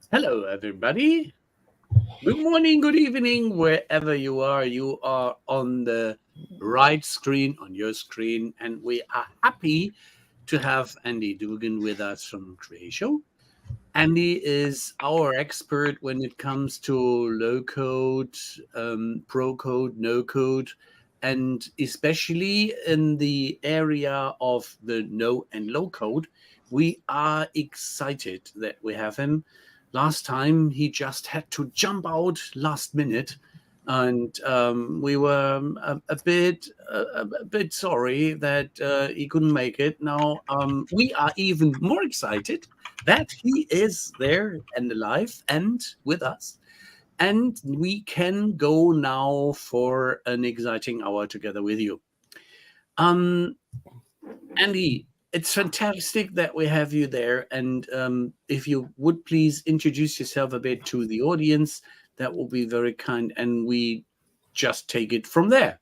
Hello, everybody. Good morning, good evening, wherever you are. You are on the right screen, on your screen, and we are happy to have Andie Dovgan with us from Creatio. Andie is our expert when it comes to low code, pro code, no code, and especially in the area of the no and low code. We are excited that we have him. Last time he just had to jump out last minute, and we were a bit sorry that he couldn't make it. Now we are even more excited that he is there and alive and with us. And we can go now for an exciting hour together with you. Um, Andy, it's fantastic that we have you there. And if you would please introduce yourself a bit to the audience, that will be very kind. And we just take it from there.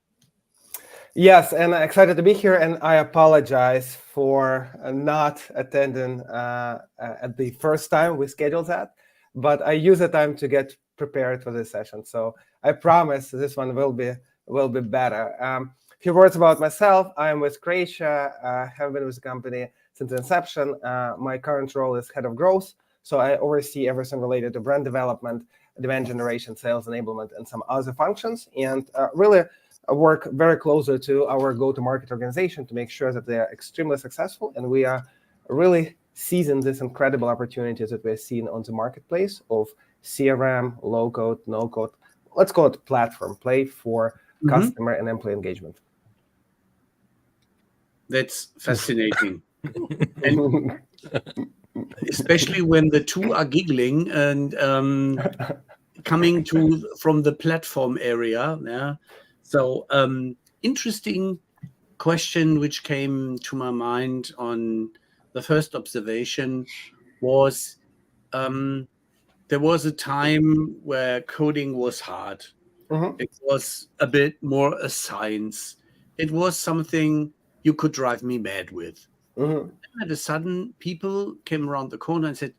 Yes, and I'm excited to be here, and I apologize for not attending at the first time we scheduled that, but I use the time to get prepared for this session. So I promise this one will be better. A few words about myself. I am with Creatio. Have been with the company since inception. My current role is head of growth, so I oversee everything related to brand development, demand generation, sales enablement, and some other functions, and really work very closely to our go-to-market organization to make sure that they are extremely successful, and we are really seizing this incredible opportunities that we're seeing on the marketplace of CRM, low-code, no-code, let's call it platform play for customer and employee engagement. That's fascinating. And especially when the two are giggling and coming from the platform area. Yeah. So interesting question which came to my mind on the first observation was there was a time where coding was hard. It was a bit more a science. It was something you could drive me mad with. And at a sudden, people came around the corner and said,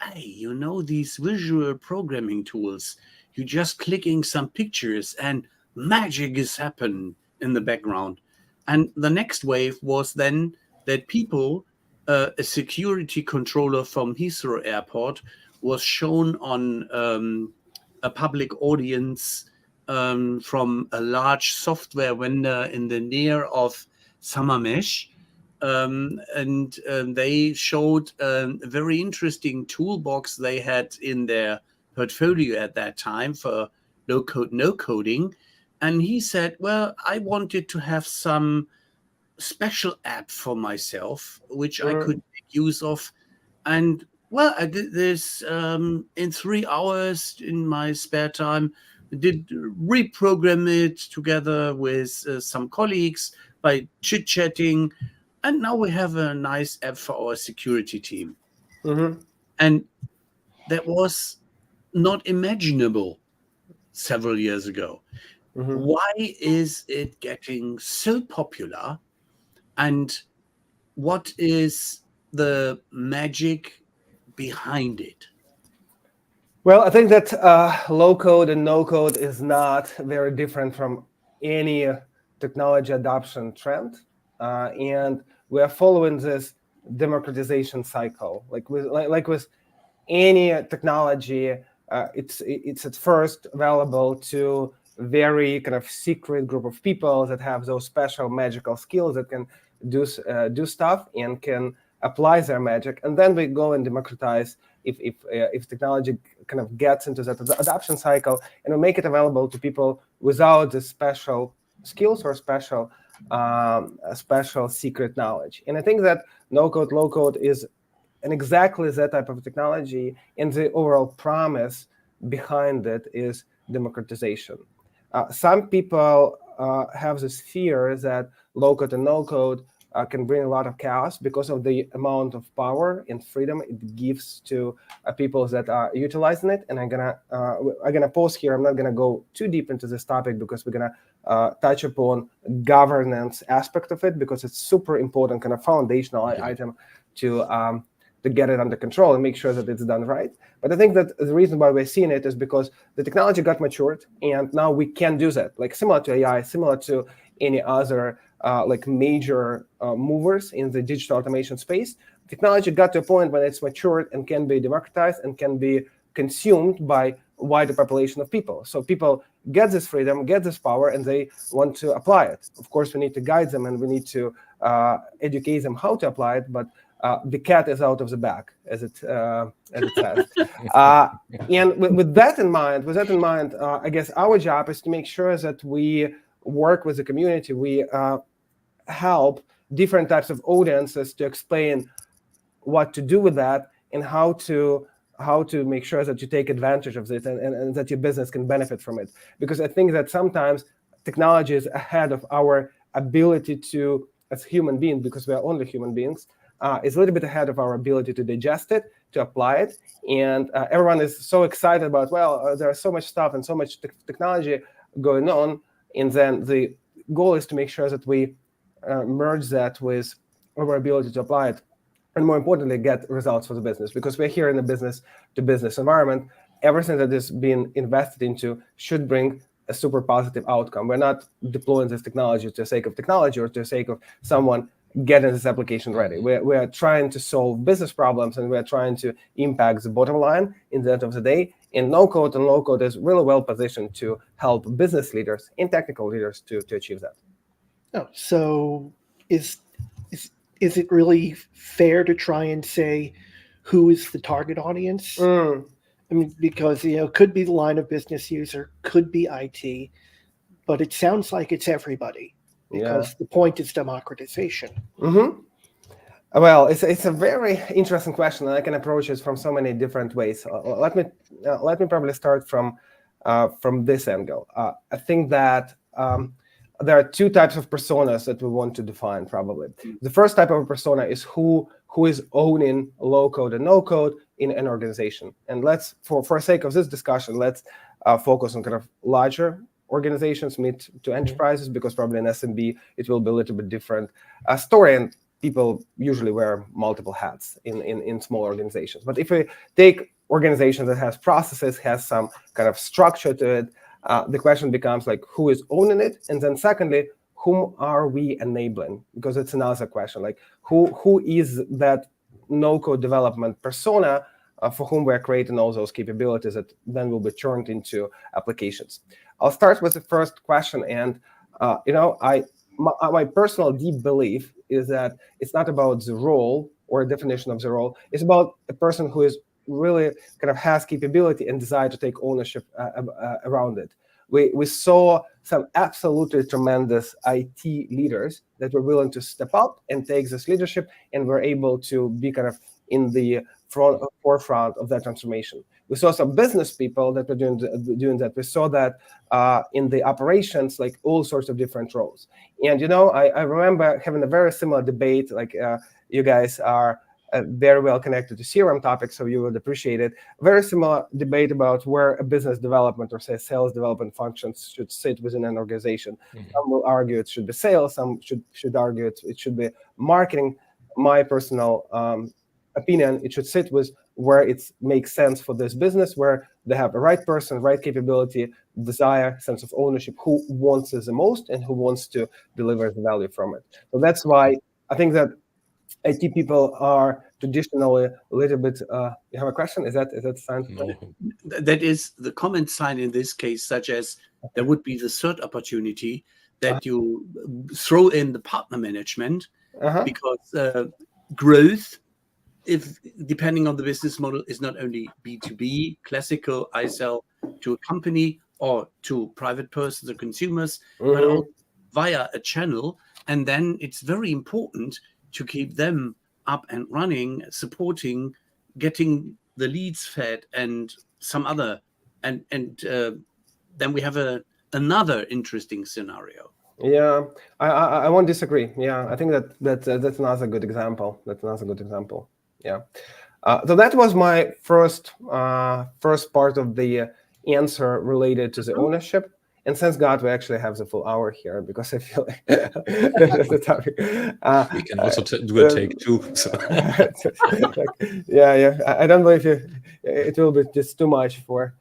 hey, these visual programming tools, you're just clicking some pictures and magic is happening in the background. And the next wave was then that people, a security controller from Heathrow Airport was shown on a public audience from a large software vendor in the near of Summermesh. And they showed a very interesting toolbox they had in their portfolio at that time for low-code, no-coding. And he said, well, I wanted to have some special app for myself, which I could make use of. And, well, I did this in 3 hours in my spare time. I did reprogram it together with some colleagues by chit-chatting. And now we have a nice app for our security team. And that was not imaginable several years ago. Why is it getting so popular? And what is the magic behind it? Well, I think that low-code and no-code is not very different from any technology adoption trend. And we are following this democratization cycle. Like with any technology, it's at first available to very kind of secret group of people that have those special magical skills that can do stuff and can apply their magic. And then we go and democratize if technology kind of gets into that adoption cycle, and we make it available to people without the special skills or special secret knowledge. And I think that no-code, low-code is exactly that type of technology, and the overall promise behind it is democratization. Some people have this fear that low-code and no-code can bring a lot of chaos because of the amount of power and freedom it gives to people that are utilizing it. And I'm gonna pause here. I'm not gonna go too deep into this topic because we're gonna touch upon governance aspect of it, because it's super important, kind of foundational item to to get it under control and make sure that it's done right. But I think that the reason why we're seeing it is because the technology got matured, and now we can do that. Like similar to AI, similar to any other like major movers in the digital automation space, technology got to a point when it's matured and can be democratized and can be consumed by wider population of people. So people get this freedom, get this power, and they want to apply it. Of course, we need to guide them and we need to educate them how to apply it, but the cat is out of the bag, as it says. And with that in mind, I guess our job is to make sure that we work with the community. We help different types of audiences to explain what to do with that and how to make sure that you take advantage of it and that your business can benefit from it. Because I think that sometimes technology is ahead of our ability to, as human beings, because we are only human beings, is a little bit ahead of our ability to digest it, to apply it. And everyone is so excited about, well, there's so much stuff and so much technology going on. And then the goal is to make sure that we merge that with our ability to apply it. And more importantly, get results for the business, because we're here in a business-to-business environment. Everything that is being invested into should bring a super positive outcome. We're not deploying this technology to the sake of technology or to the sake of someone getting this application ready. We're trying to solve business problems, and we're trying to impact the bottom line in the end of the day. And no-code and low-code is really well positioned to help business leaders and technical leaders to achieve that. Oh, so is it really fair to try and say who is the target audience? I mean, because could be the line of business user, could be IT, but it sounds like it's everybody, because the point is democratization. Well, it's a very interesting question, and I can approach it from so many different ways. Let me probably start from this angle. I think that there are two types of personas that we want to define, probably. The first type of persona is who is owning low-code and no-code in an organization. And let's, for sake of this discussion, let's focus on kind of larger organizations, mid to enterprises, because probably in SMB, it will be a little bit different story. And people usually wear multiple hats in small organizations. But if we take organization that has processes, has some kind of structure to it, the question becomes like, who is owning it? And then secondly, whom are we enabling? Because it's another question, like who is that no-code development persona for whom we're creating all those capabilities that then will be turned into applications. I'll start with the first question. And my personal deep belief is that it's not about the role or a definition of the role. It's about a person who is really kind of has capability and desire to take ownership around it. We saw some absolutely tremendous IT leaders that were willing to step up and take this leadership, and were able to be kind of in the forefront of that transformation. We saw some business people that were doing that. We saw that in the operations, like all sorts of different roles. And I remember having a very similar debate. Like you guys are very well connected to CRM topics, so you would appreciate it. Very similar debate about where a business development or say sales development functions should sit within an organization. Some will argue it should be sales. Some should argue it should be marketing. My personal opinion, it should sit with where it makes sense for this business, where they have the right person, right capability, desire, sense of ownership, who wants it the most and who wants to deliver the value from it. So that's why I think that IT people are traditionally a little bit. You have a question? Is that sign? No. That is the common sign in this case, such as there would be the third opportunity that you throw in the partner management, because growth, if depending on the business model, is not only B2B, classical, I sell to a company or to private persons or consumers, but also via a channel. And then it's very important to keep them up and running, supporting, getting the leads fed, and some other, and then we have another interesting scenario. Yeah, I won't disagree. Yeah, I think that's another good example. Yeah. So that was my first part of the answer related to the ownership. And thanks God we actually have the full hour here, because I feel like this is the topic. We can also do a take two. So. Yeah. I don't believe it will be just too much for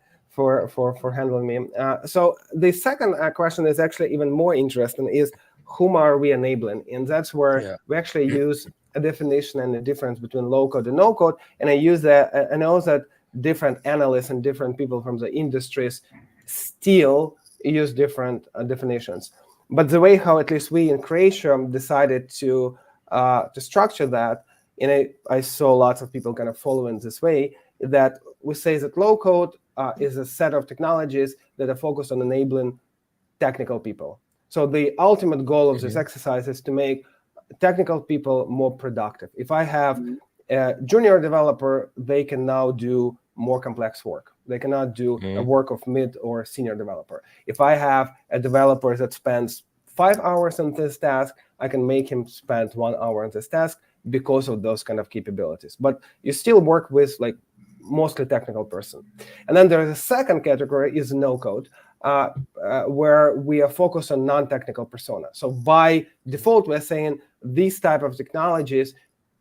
handling me. So the second question is actually even more interesting, is whom are we enabling? And that's where we actually use a definition and the difference between low-code and no-code. And I use that. I know that different analysts and different people from the industries still use different definitions. But the way how at least we in Creatio decided to structure that, and I saw lots of people kind of following this way, that we say that low-code is a set of technologies that are focused on enabling technical people. So the ultimate goal of this exercise is to make technical people more productive. If I have a junior developer, they can now do more complex work. They cannot do a work of mid or senior developer. If I have a developer that spends 5 hours on this task, I can make him spend 1 hour on this task because of those kind of capabilities. But you still work with like mostly technical person. And then there is a second category, is no-code, where we are focused on non-technical persona. So by default, we're saying these type of technologies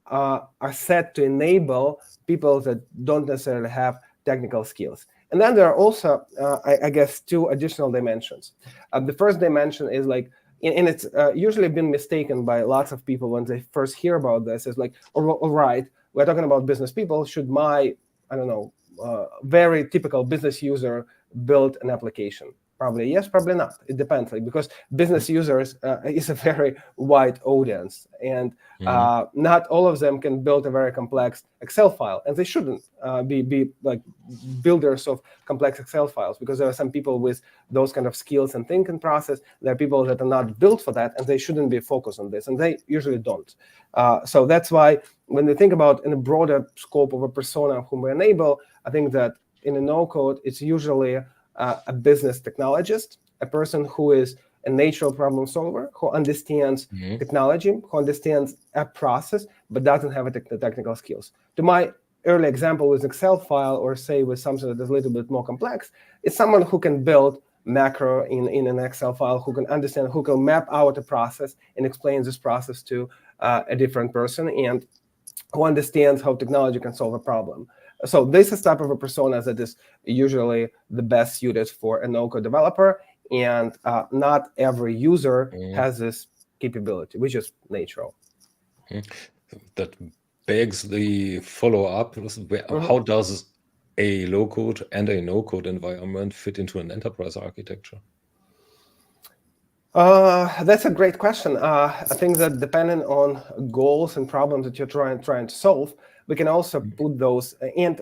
are set to enable people that don't necessarily have technical skills. And then there are also, I guess, two additional dimensions. The first dimension is like, and it's usually been mistaken by lots of people when they first hear about this, is like, all right, we're talking about business people. Should my, I don't know, very typical business user build an application? Probably yes, probably not. It depends, like, because business users is a very wide audience, and not all of them can build a very complex Excel file, and they shouldn't be like builders of complex Excel files, because there are some people with those kind of skills and thinking process. There are people that are not built for that, and they shouldn't be focused on this, and they usually don't. So that's why when we think about in a broader scope of a persona whom we enable, I think that in a no-code, it's usually a business technologist, a person who is a natural problem solver, who understands technology, who understands a process, but doesn't have the technical skills. To my early example with Excel file, or say with something that is a little bit more complex, it's someone who can build macro in an Excel file, who can understand, who can map out a process and explain this process to a different person, and who understands how technology can solve a problem. So this is type of a persona that is usually the best suited for a no-code developer, and not every user has this capability, which is natural. That begs the follow-up. How does a low-code and a no-code environment fit into an enterprise architecture? That's a great question. I think that depending on goals and problems that you're trying to solve, we can also put those, and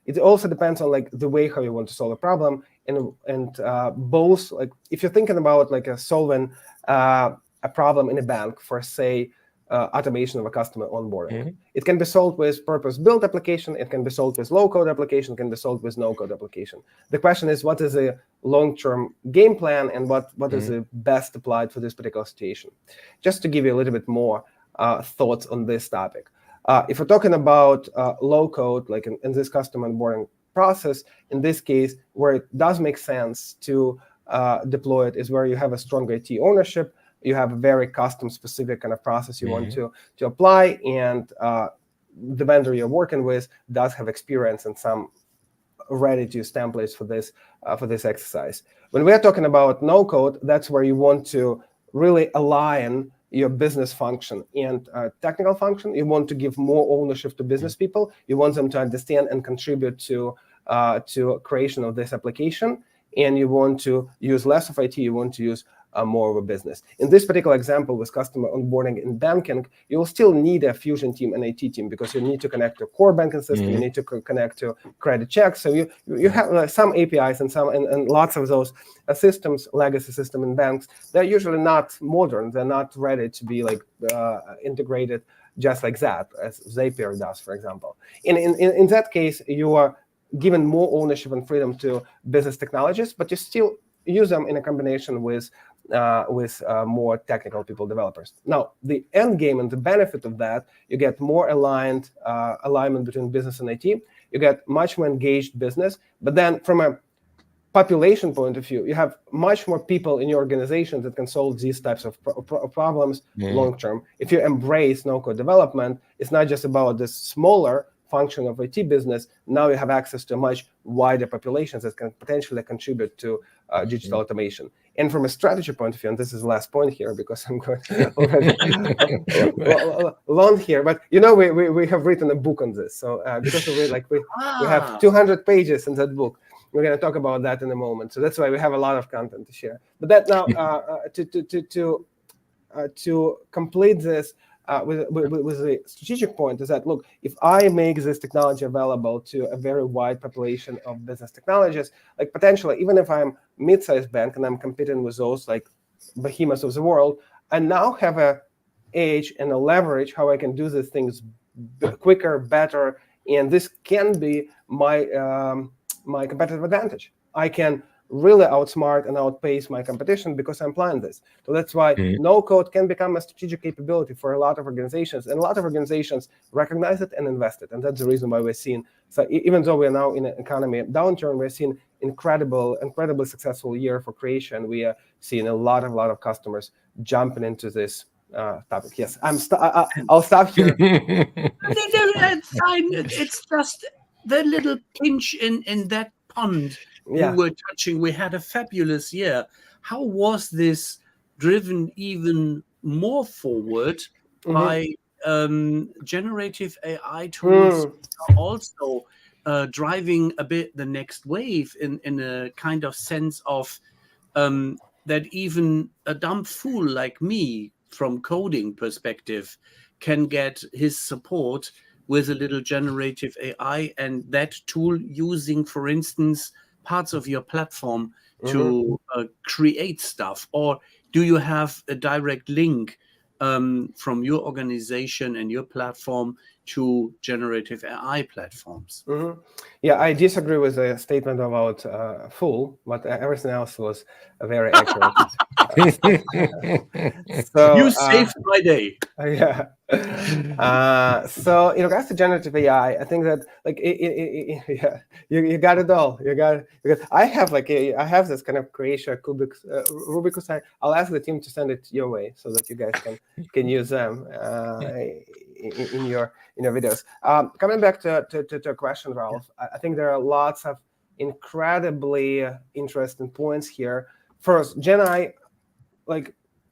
it also depends on like the way how you want to solve a problem, and both, like if you're thinking about like solving a problem in a bank for, say, automation of a customer onboarding. It can be solved with purpose-built application. It can be solved with low-code application. It can be solved with no-code application. The question is, what is a long-term game plan, and what is the best applied for this particular situation? Just to give you a little bit more thoughts on this topic. If we're talking about low-code, like in this customer onboarding process, in this case, where it does make sense to deploy it is where you have a strong IT ownership. You have a very custom-specific kind of process you want to apply, and the vendor you're working with does have experience and some ready-to-use templates for this exercise. When we are talking about no-code, that's where you want to really align your business function and technical function. You want to give more ownership to business people. You want them to understand and contribute to creation of this application, and you want to use less of IT. You want to use more of a business. In this particular example with customer onboarding in banking, you will still need a fusion team and IT team, because you need to connect to core banking system, you need to connect to credit checks. So you have some APIs and lots of those systems, legacy system in banks. They're usually not modern. They're not ready to be like integrated just like that, as Zapier does, for example. In that case, you are given more ownership and freedom to business technologists, but you still use them in a combination with more technical people, developers. Now, the end game and the benefit of that, you get more alignment between business and IT. You get much more engaged business. But then from a population point of view, you have much more people in your organization that can solve these types of problems long term. If you embrace no-code development, it's not just about this smaller function of IT business. Now you have access to a much wider populations that can potentially contribute to digital automation. And from a strategy point of view, and this is the last point here because I'm going already long here, but we have written a book on this. So because we have 200 pages in that book. We're going to talk about that in a moment. So that's why we have a lot of content to share. But that now to complete this with the strategic point is that, look, if I make this technology available to a very wide population of business technologists, like potentially, even if I'm mid-sized bank and I'm competing with those like behemoths of the world, I now have a edge and a leverage how I can do these things quicker, better, and this can be my competitive advantage. I can really outsmart and outpace my competition because I'm applying this. So that's why no-code can become a strategic capability for a lot of organizations, and a lot of organizations recognize it and invest it. And that's the reason why we're seeing, so even though we're now in an economy downturn, we're seeing incredibly successful year for Creatio. We are seeing a lot of customers jumping into this topic. Yes, I'll stop here. That's fine. It's just the little pinch in that pond you were touching. We had a fabulous year. How was this driven even more forward by generative AI tools also driving a bit the next wave in a kind of sense of that even a dumb fool like me from coding perspective can get his support with a little generative AI, and that tool using, for instance, parts of your platform to create stuff? Or do you have a direct link from your organization and your platform to generative AI platforms? Yeah, I disagree with the statement about full, but everything else was very accurate. So you saved my day. Yeah. So in regards to generative AI, I think that you got it all. You got. I have this kind of Creatio Rubicus. I'll ask the team to send it your way so that you guys can use them in your videos. Coming back to a question, Ralph, I think there are lots of incredibly interesting points here. First, Gen AI,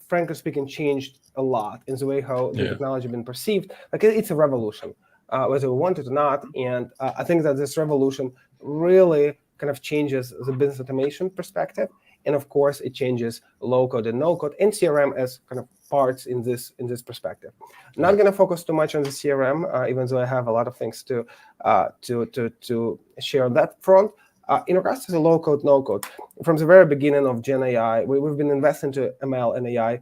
frankly speaking, changed a lot in the way how the technology has been perceived. It's a revolution, whether we want it or not. And I think that this revolution really kind of changes the business automation perspective. And of course, it changes low-code and no-code and CRM as kind of parts in this perspective. I'm not going to focus too much on the CRM, even though I have a lot of things to share on that front. In regards to the low-code, no-code, from the very beginning of Gen AI, we've been investing to ML and AI.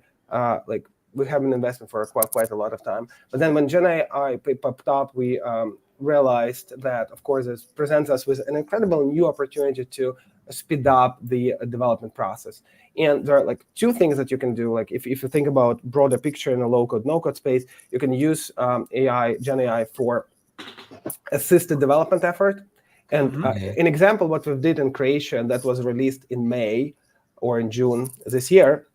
We have been investing for quite a lot of time. But then when Gen AI popped up, we realized that, of course, this presents us with an incredible new opportunity to speed up the development process. And there are two things that you can do. If you think about broader picture in the low-code, no-code space, you can use Gen AI for assisted development effort. And an example, what we did in Creatio that was released in May or in June this year,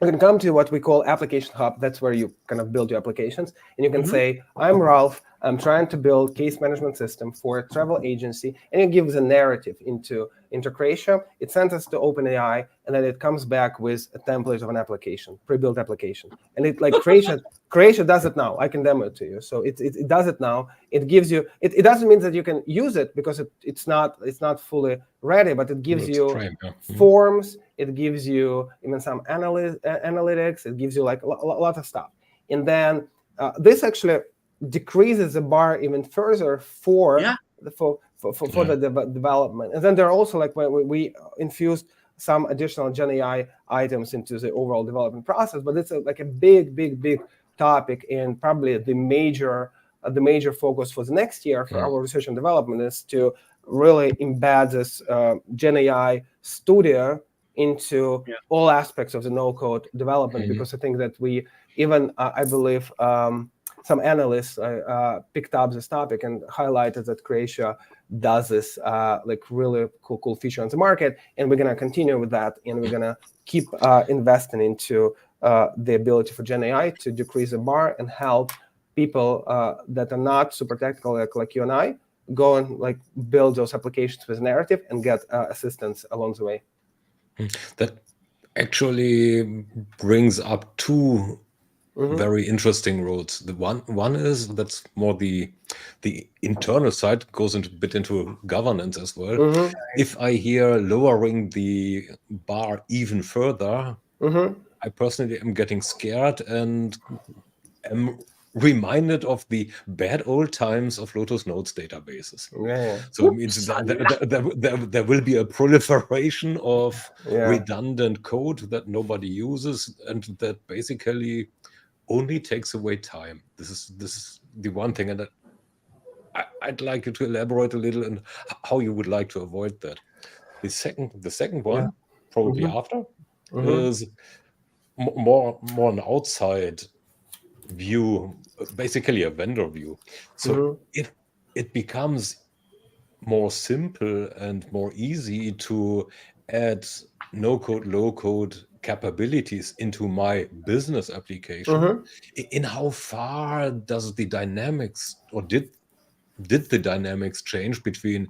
you can come to what we call Application Hub. That's where you kind of build your applications. And you can say, I'm Ralph. I'm trying to build case management system for a travel agency. And it gives a narrative into Creatio. It sends us to OpenAI, and then it comes back with a template of an application, pre-built application. And it Creatio does it now. I can demo it to you. So it does it now. It gives you. It doesn't mean that you can use it because it's not fully ready, but it gives you forms. It gives you even some analytics. It gives you a lot of stuff. And then this actually decreases the bar even further for the development. And then there are also when we infused some additional Gen AI items into the overall development process. But it's a big topic, and probably the major focus for the next year for our research and development is to really embed this Gen AI studio into all aspects of the no-code development, because I think that I believe some analysts picked up this topic and highlighted that Creatio does this like really cool feature on the market, and we're going to continue with that, and we're going to keep investing into the ability for Gen AI to decrease the bar and help people that are not super technical like you and I go and like build those applications with narrative and get assistance along the way. That actually brings up two very interesting roads. The one is that's more the internal side, goes a bit into governance as well. If I hear lowering the bar even further, I personally am getting scared and am reminded of the bad old times of Lotus Notes databases. So it means there will be a proliferation of redundant code that nobody uses, and that basically only takes away time. This is the one thing, and I'd like you to elaborate a little on how you would like to avoid that. The second one, probably after, is more an outside view, basically a vendor view. So if it becomes more simple and more easy to add no-code, low-code capabilities into my business application, in how far does the dynamics, or did the dynamics change between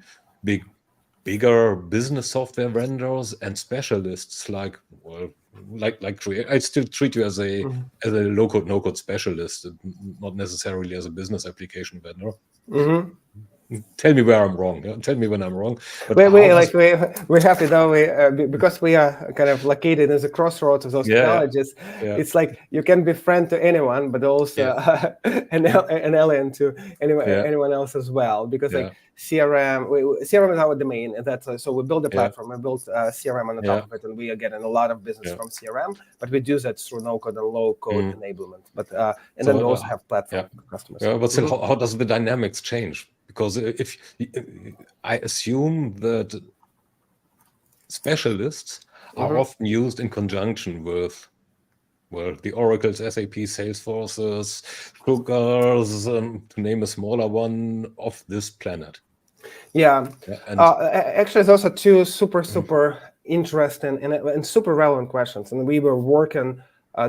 bigger business software vendors and specialists like Creatio? I still treat you as a low-code, no-code specialist, not necessarily as a business application vendor. Tell me where I'm wrong. Tell me when I'm wrong. But we're happy though, because we are kind of located in the crossroads of those technologies. It's like you can be friend to anyone, but also an alien to anyone else as well. Because like CRM is our domain, and that's so we build a platform. We build CRM on the top of it, and we are getting a lot of business from CRM. But we do that through no-code and low-code enablement. But and then we also have platform customers. But still, how does the dynamics change? Because if I assume that specialists are often used in conjunction with, well, the Oracles, SAP, Salesforces, Cookers, to name a smaller one of this planet. Actually, those are two super interesting and super relevant questions. And we were working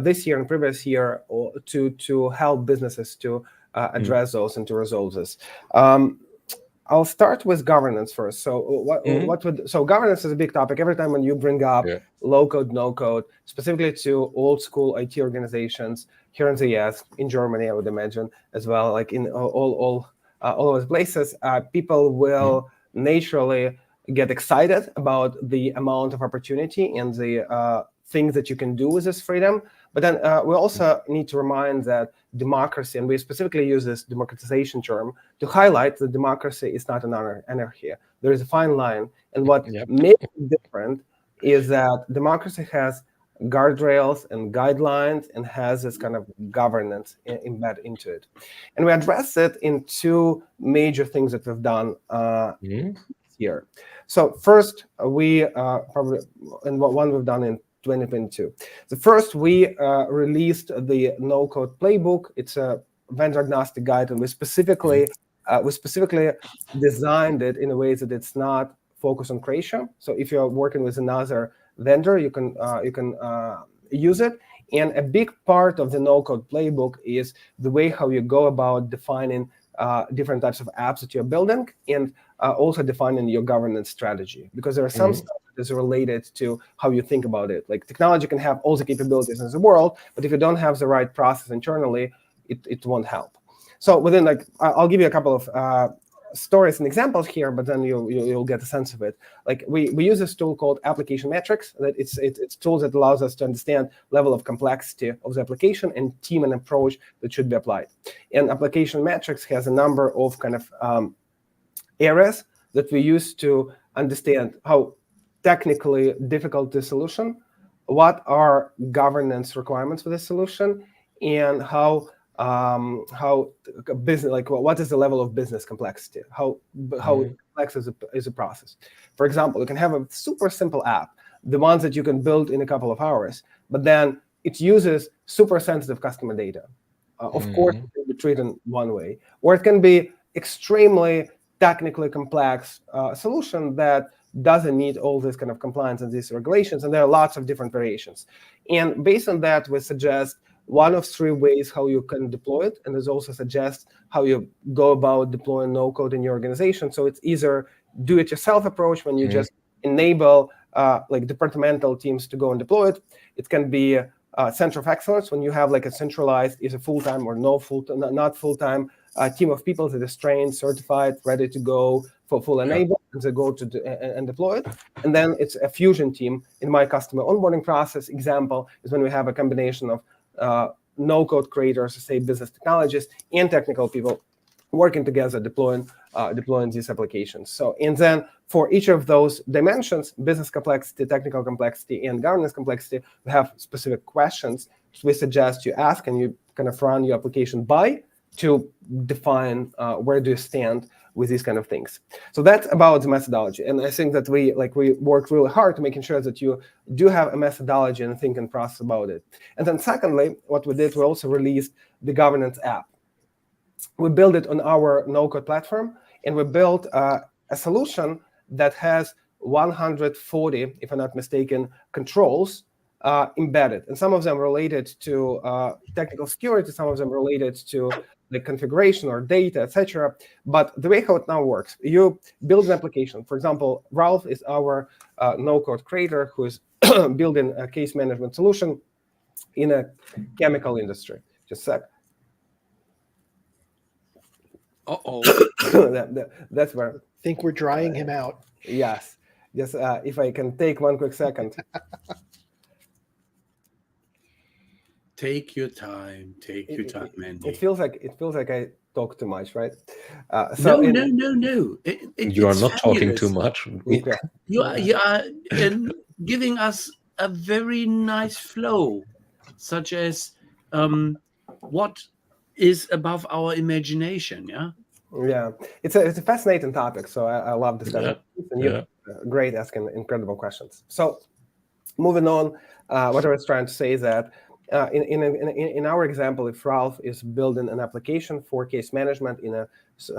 this year and previous year to help businesses to address those and to resolve this. I'll start with governance first. So so governance is a big topic. Every time when you bring up low-code, no-code, specifically to old school IT organizations here in the US, in Germany, I would imagine as well, like in all those places, people will naturally get excited about the amount of opportunity and the things that you can do with this freedom. But then we also need to remind that democracy, and we specifically use this democratization term to highlight that democracy is not an anarchy. There is a fine line. And what makes it different is that democracy has guardrails and guidelines and has this kind of governance embedded into it. And we address it in two major things that we've done here. So first, we probably, and one we've done in 2022. The first, we released the no-code playbook. It's a vendor-agnostic guide, and we specifically designed it in a way that it's not focused on Creatio. So if you're working with another vendor, you can use it. And a big part of the no-code playbook is the way how you go about defining different types of apps that you're building, and also defining your governance strategy. Because there are some stuff that is related to how you think about it. Like technology can have all the capabilities in the world, but if you don't have the right process internally, it won't help. So within, like, I'll give you a couple of stories and examples here, but then you'll get a sense of it. Like we use this tool called application metrics. That it's a tool that allows us to understand level of complexity of the application and team and approach that should be applied. And application metrics has a number of kind of areas that we use to understand how technically difficult the solution, what are governance requirements for the solution, and how business, like what is the level of business complexity, how complex is a process. For example, you can have a super simple app, the ones that you can build in a couple of hours, but then it uses super sensitive customer data. Of course, it can be treated one way, or it can be extremely technically complex solution that doesn't meet all this kind of compliance and these regulations, and there are lots of different variations. And based on that, we suggest one of 3 ways how you can deploy it, and this also suggests how you go about deploying no-code in your organization. So it's either do-it-yourself approach, when you just enable like departmental teams to go and deploy it. It can be a center of excellence, when you have like a centralized, either full-time or not full-time team of people that is trained, certified, ready to go for full enable, and they go to and deploy it. And then it's a fusion team. In my customer onboarding process example is when we have a combination of no-code creators, say business technologists, and technical people working together, deploying these applications. So, and then for each of those dimensions, business complexity, technical complexity, and governance complexity, we have specific questions we suggest you ask, and you kind of run your application by to define where do you stand with these kind of things. So that's about the methodology. And I think that we work really hard to making sure that you do have a methodology and thinking process about it. And then secondly, what we did, we also released the governance app. We built it on our no-code platform, and we built a solution that has 140, if I'm not mistaken, controls embedded. And some of them related to technical security, some of them related to the configuration or data, etc. But the way how it now works, you build an application. For example, Ralph is our no-code creator who is building a case management solution in a chemical industry. Just a sec. That's where I think we're drying him out. Yes. Just if I can take one quick second. Take your time. Take your time, Andy. It feels like I talk too much, right? No. You are not talking too much. Okay. You are giving us a very nice flow, such as what is above our imagination. Yeah, it's a fascinating topic. So I love this kind of things, and you're great asking incredible questions. So moving on, what I was trying to say is that in our example, if Ralph is building an application for case management in a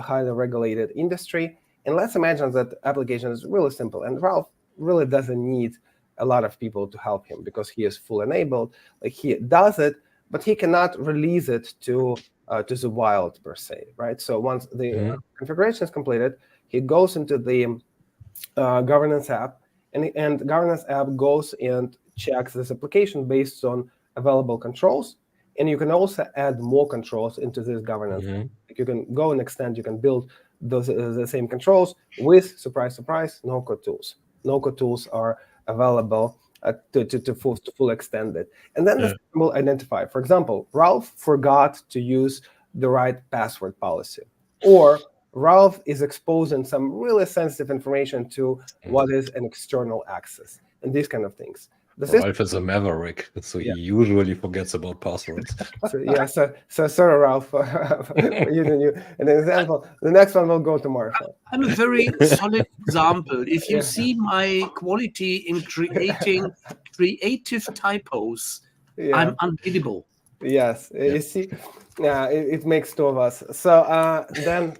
highly regulated industry, and let's imagine that application is really simple, and Ralph really doesn't need a lot of people to help him because he is full enabled. Like, he does it, but he cannot release it to the wild per se, right? So once the configuration is completed, he goes into the governance app, and governance app goes and checks this application based on available controls, and you can also add more controls into this governance. Like, you can go and extend, you can build those the same controls with, surprise, surprise, no-code tools. No-code tools are available to full extend it. And then the system will identify, for example, Ralph forgot to use the right password policy, or Ralph is exposing some really sensitive information to what is an external access, and these kind of things. Ralph is a maverick, so he usually forgets about passwords. So sorry, Ralph, using you an example. The next one will go to Martha. I'm a very solid example. If you see my quality in creating creative typos, I'm unbeatable. Yes, you see, it makes two of us. So then,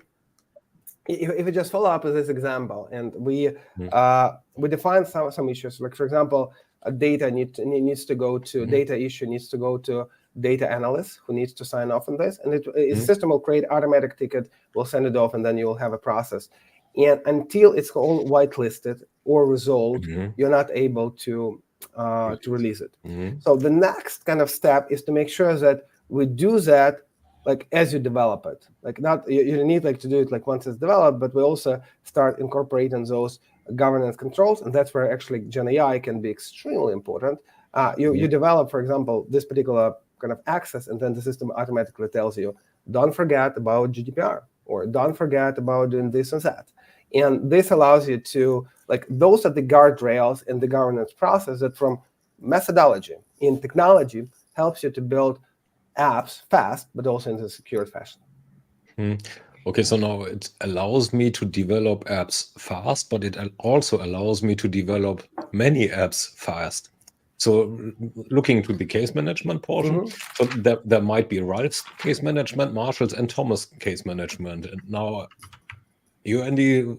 if we just follow up with this example, and we define some issues, like, for example, a data needs to go to data issue needs to go to data analyst who needs to sign off on this, and the system will create automatic ticket, will send it off, and then you will have a process. And until it's all whitelisted or resolved, you're not able to release it. So the next kind of step is to make sure that we do that like as you develop it. Like, not you need like to do it like once it's developed, but we also start incorporating those governance controls, and that's where actually Gen AI can be extremely important. You develop, for example, this particular kind of access, and then the system automatically tells you, don't forget about GDPR, or don't forget about doing this and that. And this allows you to, like, those are the guardrails in the governance process that from methodology in technology helps you to build apps fast, but also in a secure fashion. Okay, so now it allows me to develop apps fast, but it also allows me to develop many apps fast. So looking to the case management portion, so there might be Ralph's case management, Marshall's, and Thomas' case management. And now you Andy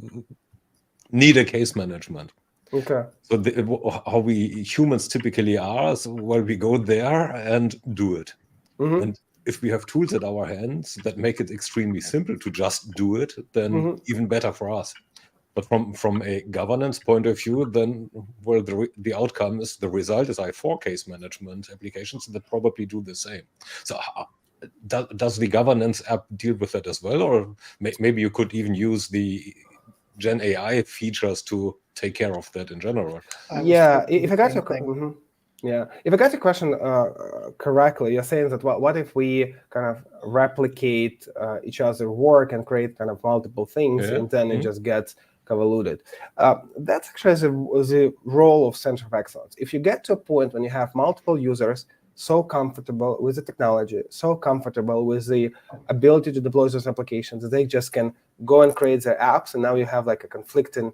need a case management. Okay. So how we humans typically are, so well, we go there and do it. And if we have tools at our hands that make it extremely simple to just do it, then even better for us. But from a governance point of view, then, well, the outcome is, the result is I 4 case management applications that probably do the same. So does the governance app deal with that as well? Or maybe you could even use the Gen AI features to take care of that in general? Yeah, if I got your if I got your question correctly, you're saying that what if we kind of replicate each other's work and create kind of multiple things, and then it just gets convoluted. That's actually the role of center of excellence. If you get to a point when you have multiple users so comfortable with the technology, so comfortable with the ability to deploy those applications, that they just can go and create their apps, and now you have like a conflicting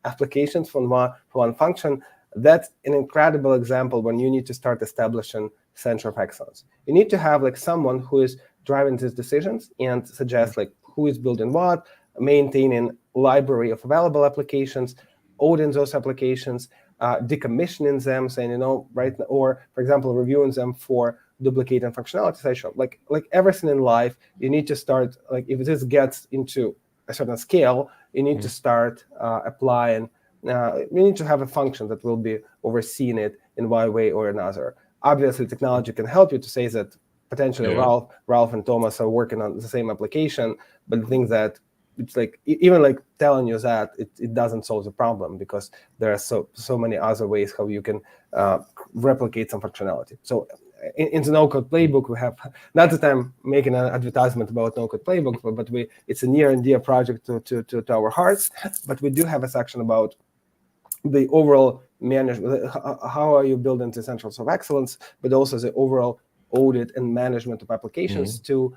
applications from one function, that's an incredible example when you need to start establishing center of excellence. You need to have like someone who is driving these decisions and suggest like who is building what, maintaining library of available applications, auditing those applications, decommissioning them, saying, right, or for example, reviewing them for duplicating functionality. Like everything in life, you need to start, like if this gets into a certain scale, you need to start applying. You need to have a function that will be overseeing it in one way or another. Obviously, technology can help you to say that potentially Ralph and Thomas are working on the same application, but the thing that it's like even like telling you that it doesn't solve the problem, because there are so many other ways how you can replicate some functionality. So in the No-Code playbook, we have, not that I'm making an advertisement about No-Code playbook, but it's a near and dear project to our hearts. But we do have a section about the overall management, how are you building the centers of excellence, but also the overall audit and management of applications to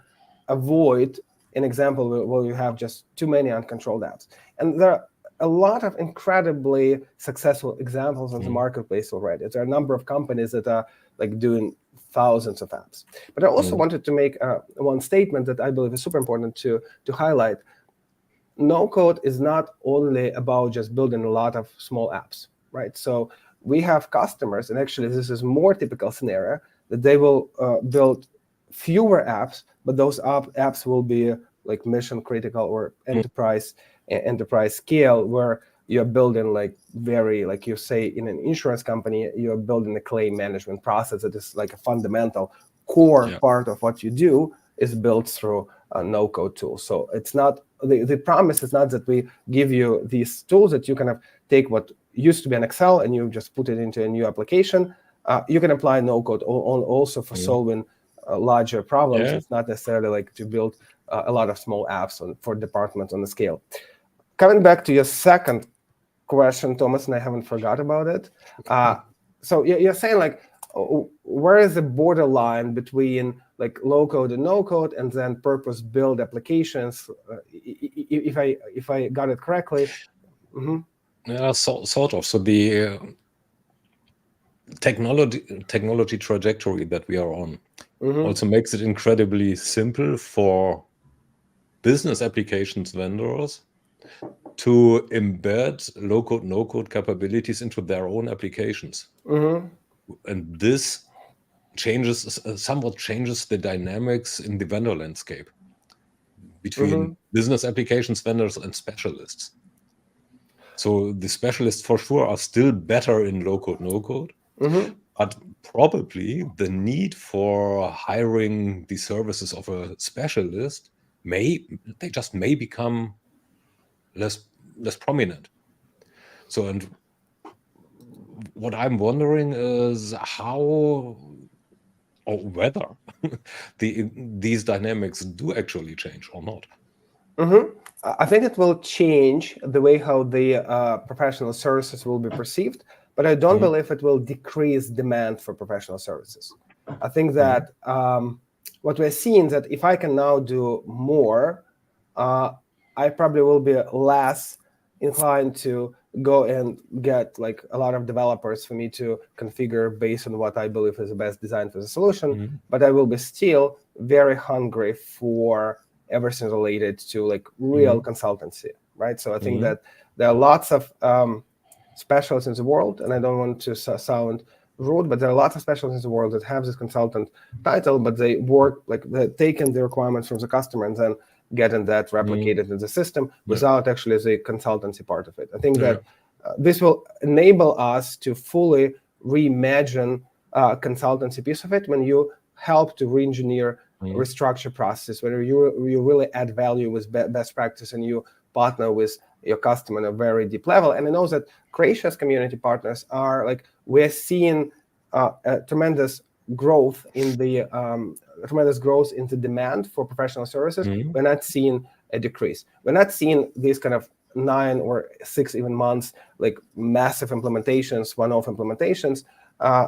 avoid an example where you have just too many uncontrolled apps. And there are a lot of incredibly successful examples on the marketplace already. There are a number of companies that are like doing thousands of apps. But I also wanted to make one statement that I believe is super important to highlight. No-code is not only about just building a lot of small apps, right? So we have customers, and actually this is more typical scenario, that they will build fewer apps, but those apps will be like mission critical or enterprise scale, where you're building like very, like you say in an insurance company, you're building a claim management process that is like a fundamental core part of what you do is built through a no-code tool. So it's not, the promise is not that we give you these tools that you kind of take what used to be an Excel and you just put it into a new application. You can apply no-code also for solving larger problems. It's not necessarily like to build a lot of small apps for departments on the scale. Coming back to your second question, Thomas, and I haven't forgot about it. So you're saying like, where is the borderline between like low-code and no-code, and then purpose-built applications? If I got it correctly. Yeah, sort of. So the technology trajectory that we are on also makes it incredibly simple for business applications vendors to embed low-code, no-code capabilities into their own applications. And this somewhat changes the dynamics in the vendor landscape between business applications vendors and specialists. So the specialists for sure are still better in low-code, no-code, but probably the need for hiring the services of a specialist may become less prominent. So, and what I'm wondering is how or whether these dynamics do actually change or not. I think it will change the way how the professional services will be perceived, but I don't believe it will decrease demand for professional services. I think that what we're seeing is that if I can now do more, I probably will be less inclined to go and get like a lot of developers for me to configure based on what I believe is the best design for the solution, but I will be still very hungry for everything related to like real consultancy, right? So I think that there are lots of specialists in the world, and I don't want to sound rude, but there are lots of specialists in the world that have this consultant title, but they work like they're taking the requirements from the customer and then getting that replicated in the system without actually the consultancy part of it. I think that this will enable us to fully reimagine consultancy piece of it when you help to re-engineer restructure processes, where you really add value with best practice and you partner with your customer on a very deep level. And I know that Creatia's community partners are like, we're seeing a tremendous growth in the demand for professional services. We're not seeing a decrease. We're not seeing these kind of 9 or 6 even months, like massive implementations, one-off implementations.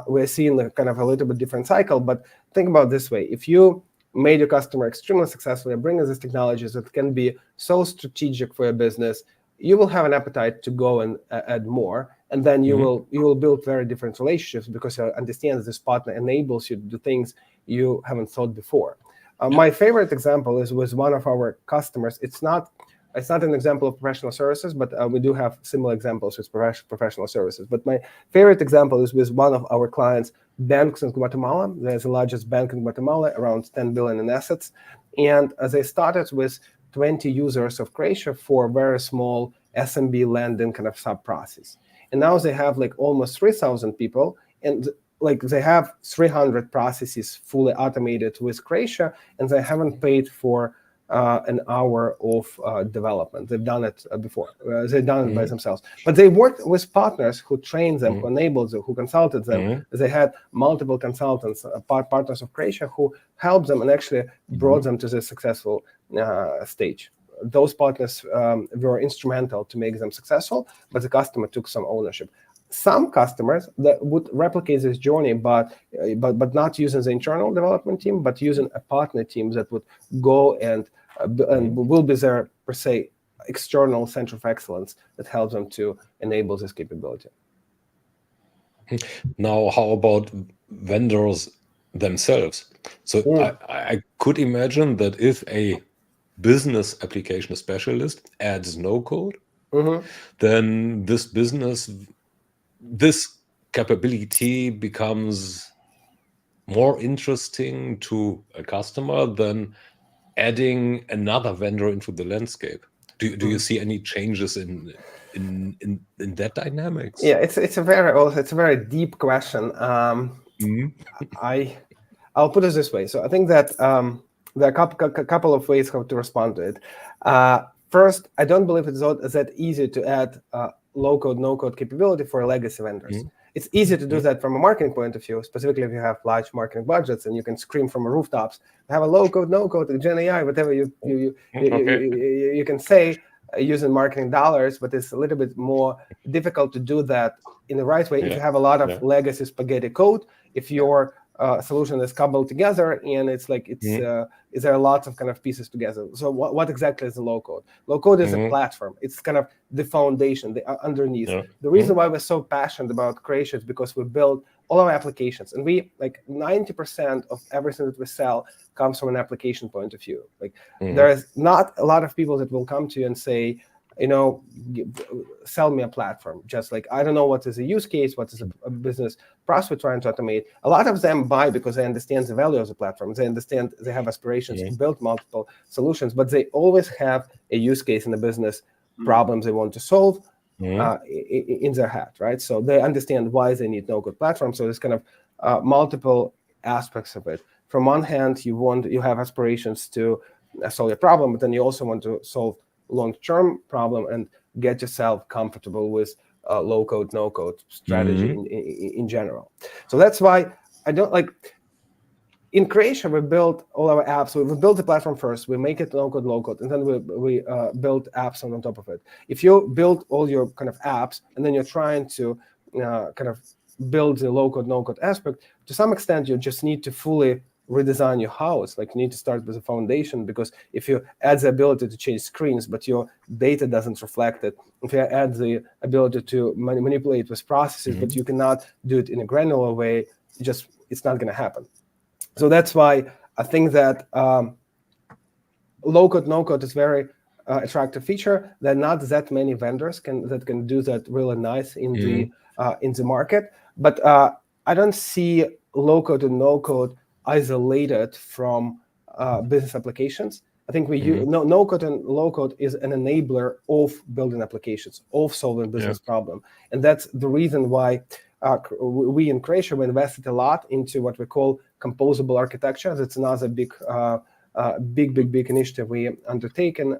We're seeing a kind of a little bit different cycle. But think about it this way: if you made your customer extremely successful and bringing these technologies that can be so strategic for your business, you will have an appetite to go and add more. And then you will build very different relationships because you understand that this partner enables you to do things you haven't thought before. My favorite example is with one of our customers. It's not an example of professional services, but we do have similar examples with professional services. But my favorite example is with one of our clients, banks in Guatemala. They're the largest bank in Guatemala, around 10 billion in assets. And they started with 20 users of Creatio for very small SMB lending kind of sub-process. And now they have like almost 3,000 people, and like they have 300 processes fully automated with Creatio, and they haven't paid for an hour of development. They've done it before. They've done it by themselves. But they worked with partners who trained them, who enabled them, who consulted them. They had multiple consultants, partners of Creatio, who helped them and actually brought them to the successful stage. Those partners were instrumental to make them successful, but the customer took some ownership. Some customers that would replicate this journey, but not using the internal development team, but using a partner team that would go and will be their, per se, external center of excellence that helps them to enable this capability. Now, how about vendors themselves? So I could imagine that if a business application specialist adds no-code, then this capability becomes more interesting to a customer than adding another vendor into the landscape. Do you see any changes in that dynamics? Yeah, it's a very deep question. I'll put it this way. So I think that there are a couple of ways how to respond to it. First, I don't believe it's that easy to add low-code, no-code capability for legacy vendors. It's easy to do that from a marketing point of view, specifically if you have large marketing budgets and you can scream from the rooftops, have a low-code, no-code, Gen AI, whatever you can say using marketing dollars, but it's a little bit more difficult to do that in the right way if you have a lot of legacy spaghetti code, if your solution is cobbled together and it's like there are lots of kind of pieces together. So what exactly is the low-code? Low-code is a platform. It's kind of the foundation, the underneath. The reason why we're so passionate about Creatio is because we build all our applications, and we like 90% of everything that we sell comes from an application point of view. Like there is not a lot of people that will come to you and say, sell me a platform. Just like, I don't know what is a use case, what is a business process we're trying to automate. A lot of them buy because they understand the value of the platform. They understand they have aspirations to build multiple solutions, but they always have a use case in the business problems they want to solve in their head, right? So they understand why they need no-code platform. So there's kind of multiple aspects of it. From one hand, you have aspirations to solve a problem, but then you also want to solve long-term problem and get yourself comfortable with low-code, no-code strategy in general. So that's why I don't like. In Creatio, we build all our apps. We build the platform first. We make it no-code, low-code, and then we build apps on top of it. If you build all your kind of apps and then you're trying to kind of build the low-code, no-code aspect, to some extent, you just need to fully redesign your house. Like, you need to start with a foundation, because if you add the ability to change screens, but your data doesn't reflect it, if you add the ability to manipulate with processes, but you cannot do it in a granular way, it's not going to happen. So that's why I think that low-code, no-code is very attractive feature. There are not that many vendors that can do that really nice in the market. But I don't see low-code and no-code isolated from business applications. I think no-code and low-code is an enabler of building applications, of solving business problem. And that's the reason why we in Creatio invested a lot into what we call composable architecture. That's another big initiative we undertaken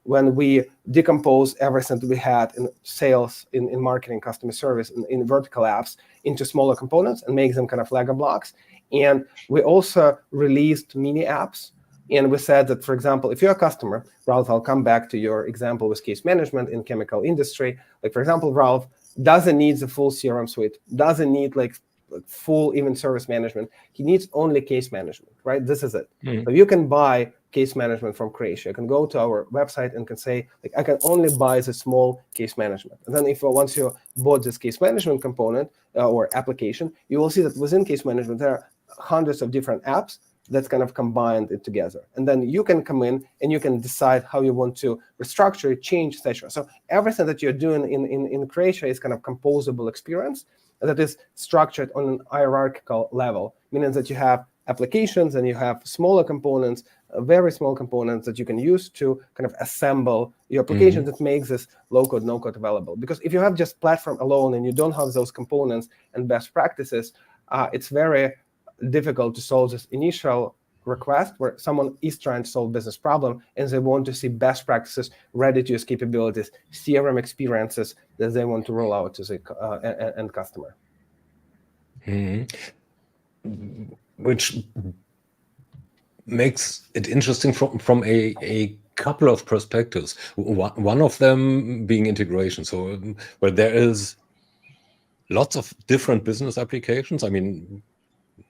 when we decompose everything that we had in sales, in marketing, customer service, in vertical apps into smaller components and make them kind of Lego blocks. And we also released mini apps. And we said that, for example, if you're a customer, Ralph, I'll come back to your example with case management in chemical industry. Like, for example, Ralph doesn't need the full CRM suite, doesn't need like full even service management. He needs only case management, right? This is it. So you can buy case management from Creatio. You can go to our website and can say, like, I can only buy the small case management. And then once you bought this case management component or application, you will see that within case management, there are hundreds of different apps that's kind of combined it together. And then you can come in and you can decide how you want to restructure, change, etc. So everything that you're doing in Creatio is kind of composable experience that is structured on an hierarchical level, meaning that you have applications and you have smaller components, very small components that you can use to kind of assemble your application that makes this low-code, no-code available. Because if you have just platform alone and you don't have those components and best practices, it's very difficult to solve this initial request where someone is trying to solve business problem and they want to see best practices, ready-to-use capabilities, CRM experiences that they want to roll out to the end customer. Which makes it interesting from a couple of perspectives. One of them being integration. So where there is lots of different business applications. I mean,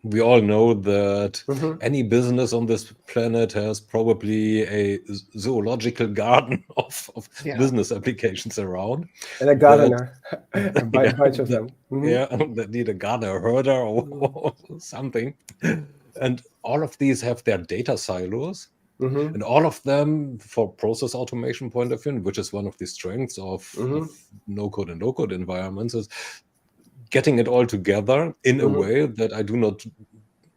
we all know that any business on this planet has probably a zoological garden of business applications around. And a gardener, a bunch of them. That need a gardener, a herder, or something. And all of these have their data silos. And all of them, for process automation point of view, which is one of the strengths of no-code and low-code environments, is getting it all together in a way that I do not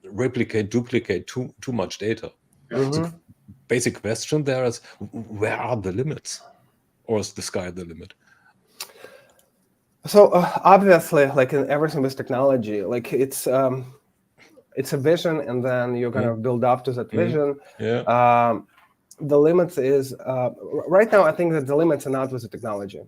duplicate too much data. So basic question there is, where are the limits? Or is the sky the limit? So obviously, like in everything with technology, like it's a vision, and then you're going to build up to that vision. The limits is, right now, I think that the limits are not with the technology.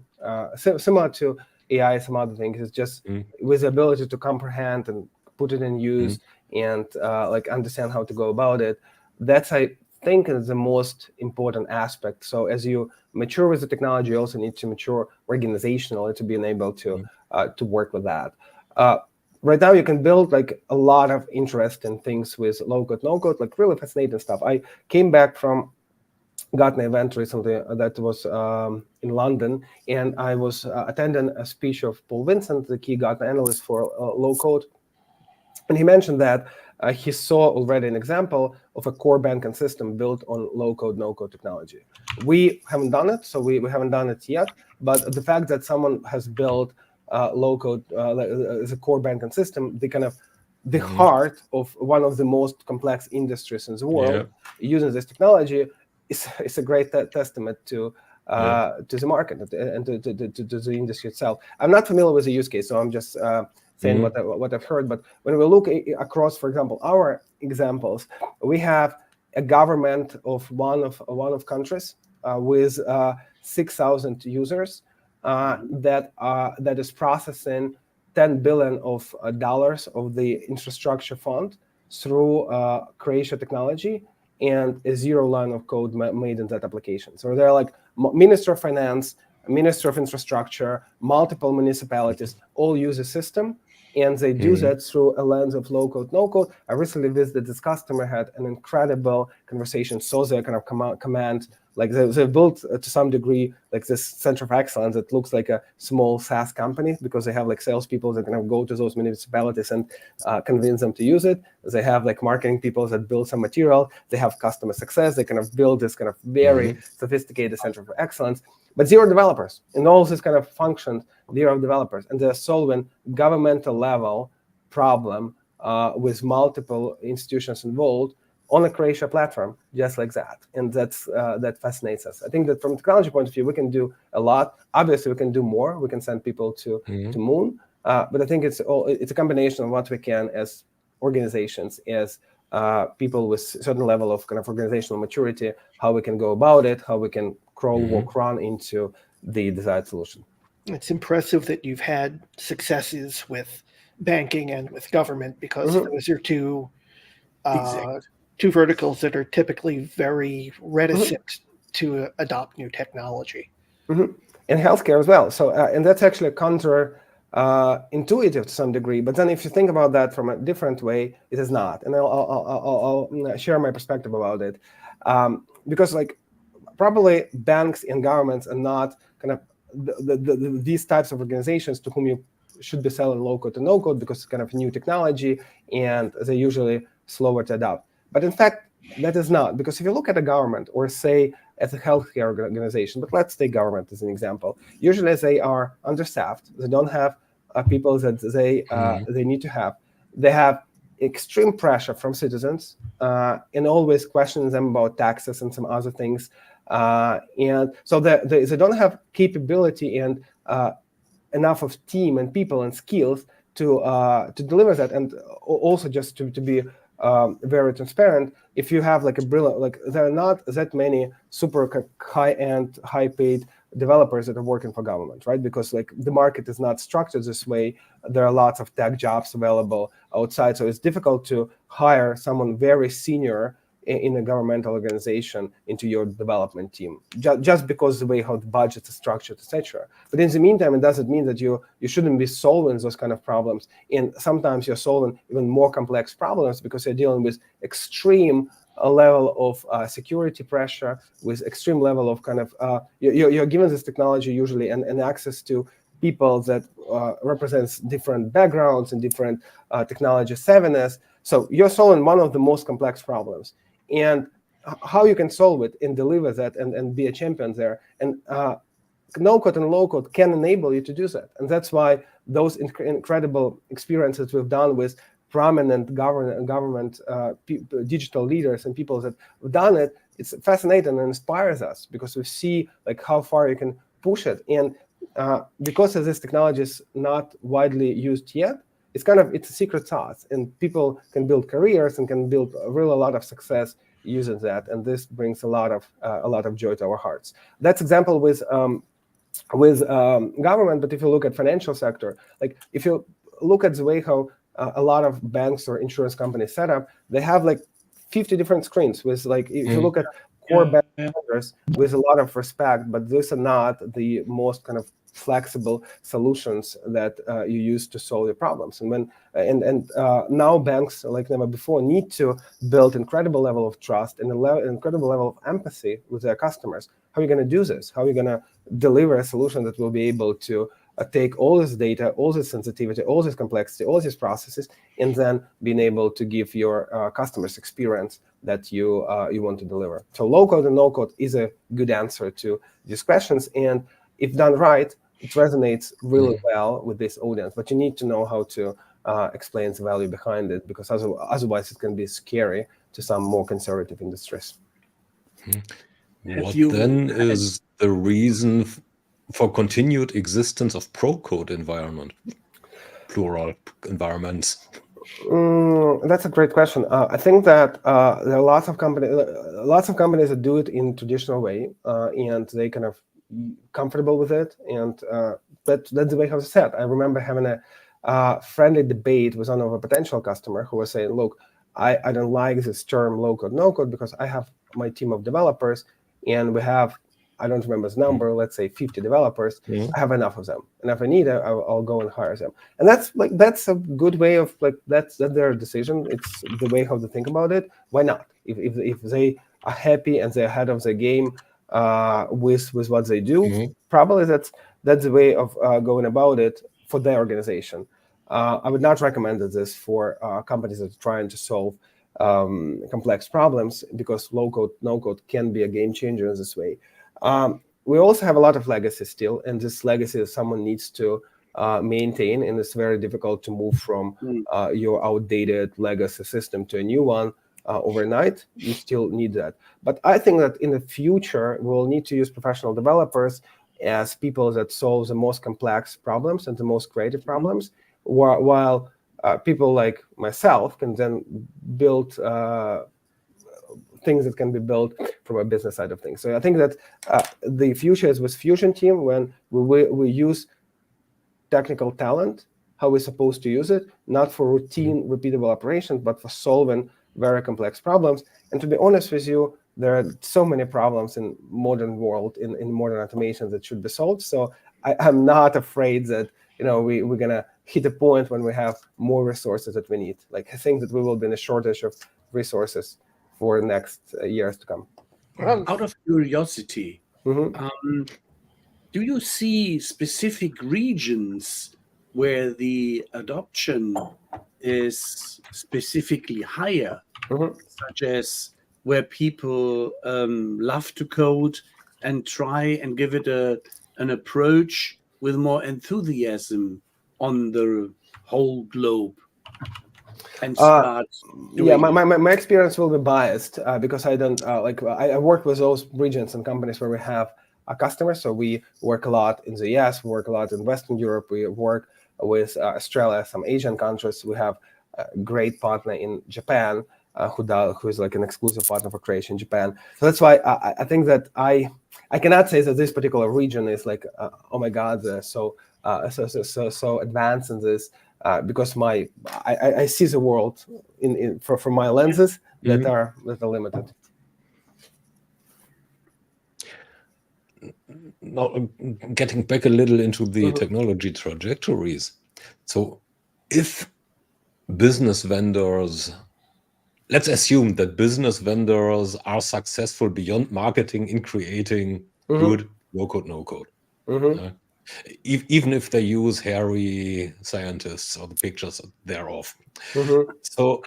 Similar to AI, some other things, it's just with the ability to comprehend and put it in use and like understand how to go about it. That's, I think, is the most important aspect. So as you mature with the technology, you also need to mature organizationally to be able to work with that. Right now, you can build like a lot of interesting things with low-code, no-code, like really fascinating stuff. I came back from Gartner event recently that was in London, and I was attending a speech of Paul Vincent, the key Gartner analyst for low-code, and he mentioned that he saw already an example of a core banking system built on low-code, no-code technology. We haven't done it, so we haven't done it yet, but the fact that someone has built low-code as a core banking system, the heart of one of the most complex industries in the world, using this technology, is a great testament to the market and to the industry itself. I'm not familiar with the use case, so I'm just saying what I've heard. But when we look across, for example, our examples, we have a government of one of countries with 6,000 users that is processing $10 billion of the infrastructure fund through Creatio technology and a zero line of code made in that application. So they're like Minister of Finance, Minister of Infrastructure, multiple municipalities all use a system, and they do that through a lens of low-code, no-code. I recently visited this customer, had an incredible conversation, saw their kind of command Like they built to some degree like this center of excellence that looks like a small SaaS company because they have like salespeople that kind of go to those municipalities and convince them to use it. They have like marketing people that build some material. They have customer success. They kind of build this kind of very sophisticated center of excellence, but zero developers. In all this kind of functions, zero developers, and they're solving governmental level problem with multiple institutions involved on a Creatio platform, just like that. And that fascinates us. I think that from a technology point of view, we can do a lot. Obviously, we can do more. We can send people to moon. But I think it's a combination of what we can as organizations, as people with certain level of kind of organizational maturity, how we can go about it, how we can crawl, walk, run into the desired solution. It's impressive that you've had successes with banking and with government, because those are two verticals that are typically very reticent to adopt new technology. In healthcare as well. So, and that's actually counter intuitive to some degree. But then if you think about that from a different way, it is not. And I'll share my perspective about it. Because like probably banks and governments are not kind of these types of organizations to whom you should be selling low-code and no-code, because it's kind of new technology and they're usually slower to adopt. But in fact, that is not, because if you look at a government or say as a healthcare organization, but let's take government as an example, usually they are understaffed. They don't have people that they need to have. They have extreme pressure from citizens and always questioning them about taxes and some other things. And so they don't have capability and enough of team and people and skills to deliver that. And also just to be very transparent, if you have like a brilliant, like there are not that many super high-end, high-paid developers that are working for government, right? Because like the market is not structured this way. There are lots of tech jobs available outside, so it's difficult to hire someone very senior in a governmental organization into your development team, just because the way how the budgets are structured, etc. But in the meantime, it doesn't mean that you shouldn't be solving those kind of problems. And sometimes you're solving even more complex problems because you're dealing with extreme level of security pressure, with extreme level of kind of you're given this technology usually and access to people that represents different backgrounds and different technology savviness. So you're solving one of the most complex problems. And how you can solve it and deliver that and be a champion there. And no-code and low-code can enable you to do that. And that's why those incredible experiences we've done with prominent government digital leaders and people that have done it, it's fascinating and inspires us because we see like how far you can push it. And because of this technology is not widely used yet, it's a secret sauce, and people can build careers and can build a lot of success using that, and this brings a lot of joy to our hearts. That's example with government, but if you look at financial sector, like if you look at the way how a lot of banks or insurance companies set up, they have like 50 different screens with like if you look at core bank vendors with a lot of respect, but these are not the most kind of flexible solutions that you use to solve your problems. And when now banks like never before need to build incredible level of trust and incredible level of empathy with their customers. How are you going to do this? How are you going to deliver a solution that will be able to take all this data, all this sensitivity, all this complexity, all these processes, and then being able to give your customers experience that you want to deliver? So low-code and no-code is a good answer to these questions, and if done right, it resonates really well with this audience. But you need to know how to explain the value behind it, because otherwise it can be scary to some more conservative industries. What then is the reason for continued existence of pro-code environment, plural environments? That's a great question. I think that there are lots of companies that do it in traditional way, and they kind of comfortable with it, and that's the way how it's set. I remember having a friendly debate with one of a potential customer who was saying, look, I don't like this term low-code, no-code, because I have my team of developers, and we have, I don't remember the number, let's say 50 developers. I have enough of them, and if I need it, I'll go and hire them. And that's a good way of that's their decision. It's the way how to think about it. Why not? If they are happy and they're ahead of the game, with what they do. Probably that's the way of going about it for their organization. I would not recommend this for companies that are trying to solve complex problems, because low-code, no-code can be a game changer in this way. We also have a lot of legacy still, and this legacy someone needs to maintain, and it's very difficult to move from your outdated legacy system to a new one overnight. You still need that. But I think that in the future, we'll need to use professional developers as people that solve the most complex problems and the most creative problems, while people like myself can then build things that can be built from a business side of things. So I think that the future is with Fusion team, when we use technical talent, how we're supposed to use it, not for routine, repeatable operations, but for solving very complex problems. And to be honest with you, there are so many problems in modern world, in modern automation, that should be solved. So I'm not afraid that we're gonna hit a point when we have more resources that we need. Like, I think that we will be in a shortage of resources for the next years to come. Out of curiosity, Mm-hmm. do you see specific regions where the adoption is specifically higher, such as where people love to code and try and give it an approach with more enthusiasm on the whole globe, and start doing my experience will be biased because I don't I work with those regions and companies where we have customers. So we work a lot in the US, we work a lot in Western Europe, we work with Australia, some Asian countries. We have a great partner in Japan who is like an exclusive partner for Creatio in Japan. So that's why I think that I cannot say that this particular region is like oh my God, they're so advanced in this, because I see the world from my lenses that are limited. Now, getting back a little into the technology trajectories. So if business vendors, let's assume that business vendors are successful beyond marketing in creating good low-code, no-code. Even if they use hairy scientists or the pictures thereof. So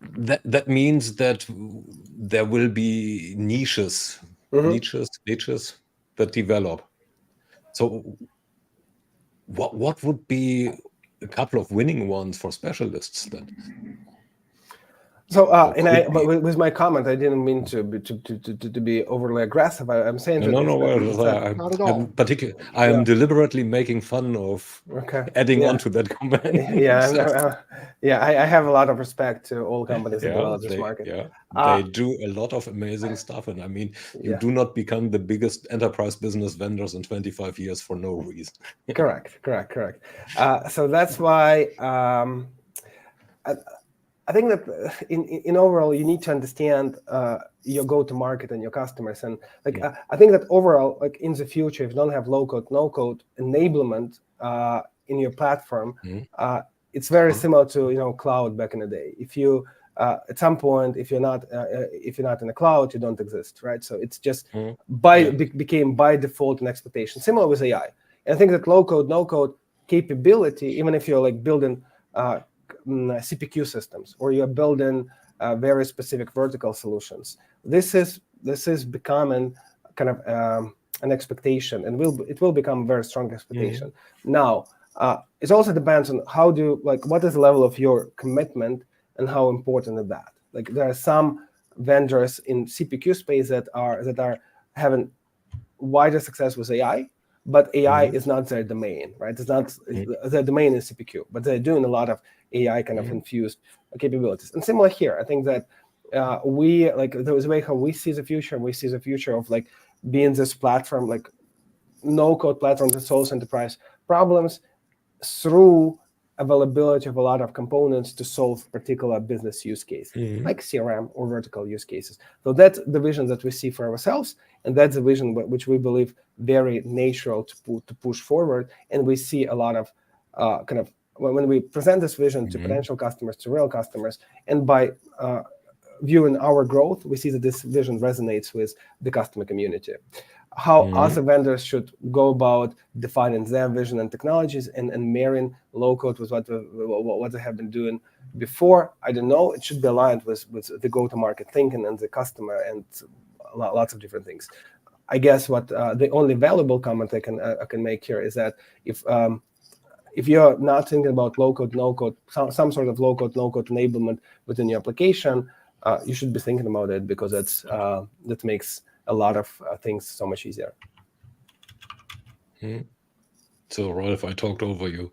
that means that there will be niches that develop. So what would be a couple of winning ones for specialists then? So, but with my comment, I didn't mean to be overly aggressive. I'm saying that not at all. I am deliberately making fun of adding on to that comment. I have a lot of respect to all companies that develop this market. They do a lot of amazing stuff, and I mean, you do not become the biggest enterprise business vendors in 25 years for no reason. Correct. So that's why. I think that in overall, you need to understand your go-to-market and your customers. And I think that overall, like in the future, if you don't have low-code, no-code enablement in your platform, it's very similar to cloud back in the day. If you at some point, if you're not in the cloud, you don't exist, right? So it's just became by default an expectation. Similar with AI. And I think that low-code, no-code capability, even if you're like building CPQ systems, or you're building very specific vertical solutions, this is becoming kind of an expectation, and it will become a very strong expectation. Now, it also depends on what is the level of your commitment and how important is that. Like, there are some vendors in CPQ space that are having wider success with AI, but AI is not their domain, right? It's not their domain is CPQ, but they're doing a lot of AI kind of infused capabilities. And similar here, I think that there was a way how we see the future. We see the future of like being this platform, like no-code platform that solves enterprise problems through availability of a lot of components to solve particular business use case, like CRM or vertical use cases. So that's the vision that we see for ourselves, and that's the vision which we believe very natural to push forward. And we see a lot of kind of when we present this vision to potential customers, to real customers, and by viewing our growth, we see that this vision resonates with the customer community. How other vendors should go about defining their vision and technologies and marrying low-code with what they have been doing before, I don't know. It should be aligned with the go-to-market thinking and the customer and lots of different things. I guess what the only valuable comment I can make here is that if you're not thinking about low-code, no-code, some sort of low-code, no-code enablement within your application, you should be thinking about it, because that makes a lot of things so much easier. So, Ralph, I talked over you.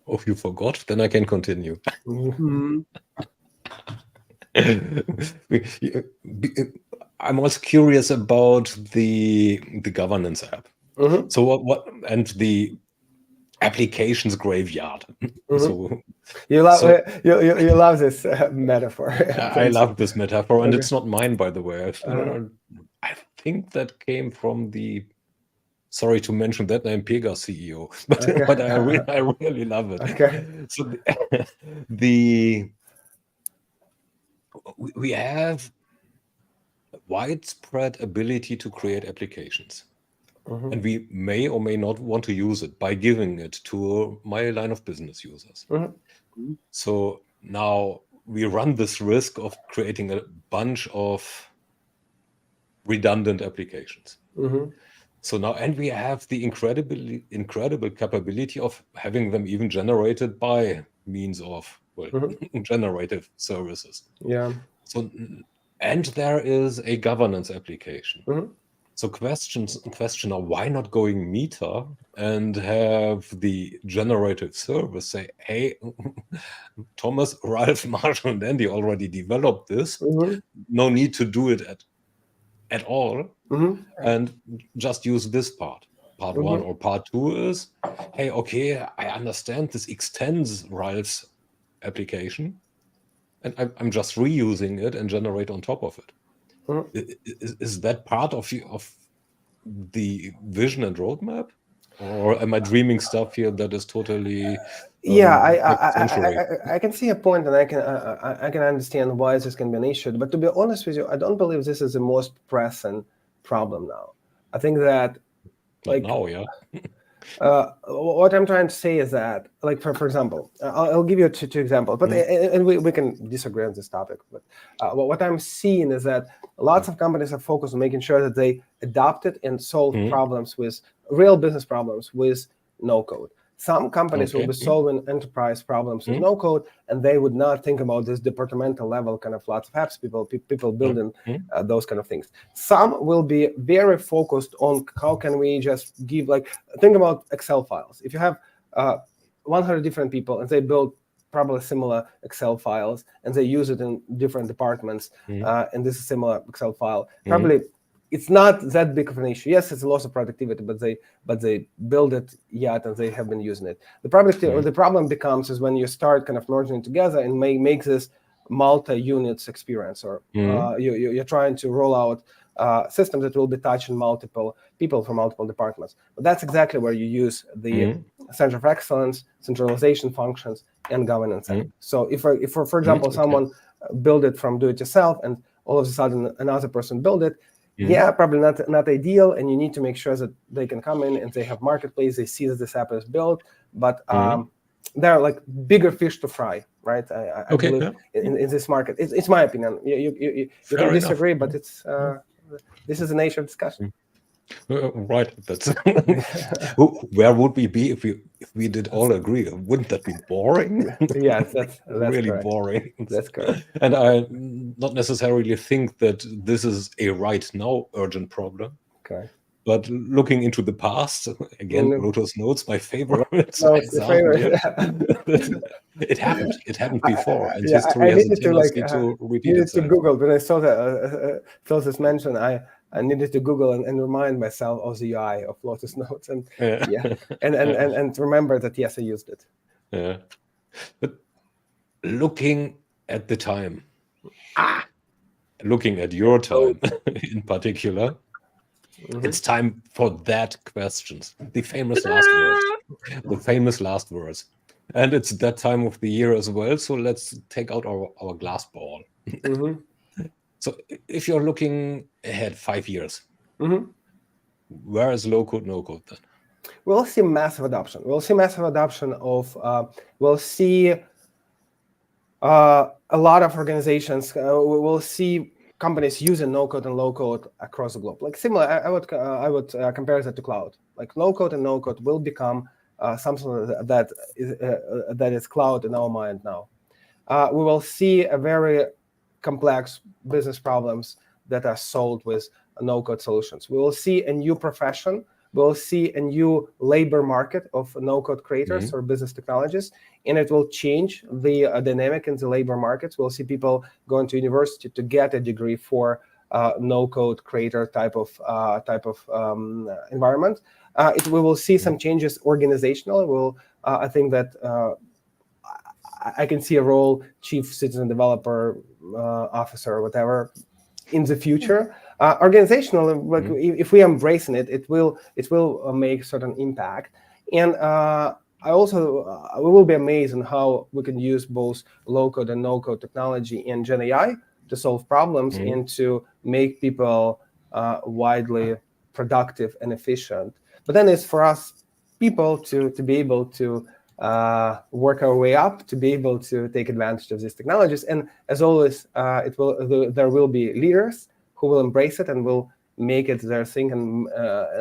If you forgot, then I can continue. I'm also curious about the governance app. So what and the applications graveyard. So you love this metaphor. I love this metaphor, and it's not mine, by the way. I think that came from the, sorry to mention that name, Pega CEO, but I really love it. So we have widespread ability to create applications. And we may or may not want to use it by giving it to my line of business users. So now we run this risk of creating a bunch of redundant applications. So now, and we have the incredible capability of having them even generated by means of, well, generative services. So, and there is a governance application. So question are, why not going meta and have the generative service say, hey, Thomas, Ralph, Marshall, and Andy already developed this. No need to do it at all. And just use this part. Part one or part two is, hey, okay, I understand this extends Ralph's application, and I'm just reusing it and generate on top of it. Is that part of the vision and roadmap, or am I dreaming stuff here that is totally? I can see a point, and I can understand why this can be an issue. But to be honest with you, I don't believe this is the most pressing problem now. I think that, like, what I'm trying to say is that, like, for example, I'll give you two examples, but and we can disagree on this topic. But what I'm seeing is that lots of companies are focused on making sure that they adopt it and solve problems with real business problems with no code. Some companies will be solving enterprise problems with no code, and they would not think about this departmental level kind of lots of apps, people building those kind of things. Some will be very focused on how can we just give, like, think about Excel files. If you have 100 different people and they build probably similar Excel files and they use it in different departments, and this is a similar Excel file, probably it's not that big of an issue. Yes, it's a loss of productivity, but they build it yet and they have been using it. The problem becomes is when you start kind of merging it together and make this multi-units experience, or you're trying to roll out systems that will be touching multiple people from multiple departments. But that's exactly where you use the center of excellence, centralization functions, and governance. So if for example, someone build it from do-it-yourself and all of a sudden another person build it, probably not ideal, and you need to make sure that they can come in and they have marketplace, they see that this app is built, but there are like bigger fish to fry, right? I believe in this market. It's my opinion. You can disagree, but it's this is a nature discussion. Right. That's where would we be if we did all agree? Wouldn't that be boring? Yes, that's really correct. boring. That's correct. And I not necessarily think that this is a right now urgent problem. Okay. But looking into the past, again, Lotus Notes, my favorite example. It happened before, and history has a tendency to repeat itself. To Google, when I saw this mention, I needed to Google and remind myself of the UI of Lotus Notes, and and remember that yes, I used it. Yeah, but looking at the time, looking at your time in particular, it's time for that questions. The famous last words. The famous last words. And it's that time of the year as well. So let's take out our glass ball. Mhm. So if you're looking ahead 5 years, Mhm. where is low-code, no-code then? We'll see massive adoption. We'll see massive adoption of. We'll see a lot of organizations. We'll see companies using no-code and low-code across the globe. Like similar, I would compare that to cloud. Like low-code and no-code will become something that is cloud in our mind now. We will see a very complex business problems that are solved with no-code solutions. We will see a new profession. We'll see a new labor market of no-code creators or business technologists, and it will change the dynamic in the labor markets. We'll see people going to university to get a degree for no-code creator type of environment. We will see some changes organizational. I think that I can see a role chief citizen developer officer or whatever in the future. Organizational, like if we embrace it, it will make certain impact. And we will be amazed on how we can use both low-code and no-code technology and Gen AI to solve problems and to make people widely productive and efficient. But then it's for us people to be able to work our way up, to be able to take advantage of these technologies. And as always, there will be leaders who will embrace it and will make it their thing, and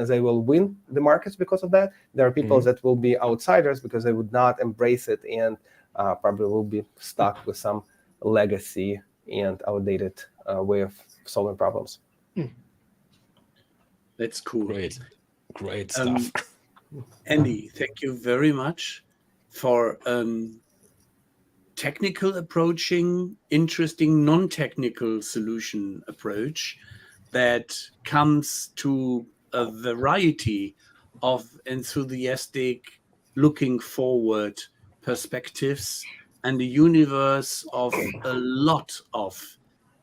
they will win the markets because of that. There are people that will be outsiders because they would not embrace it and probably will be stuck with some legacy and outdated way of solving problems. That's cool. Great stuff. Andie, thank you very much for technical approaching, interesting non-technical solution approach that comes to a variety of enthusiastic, looking forward perspectives and a universe of a lot of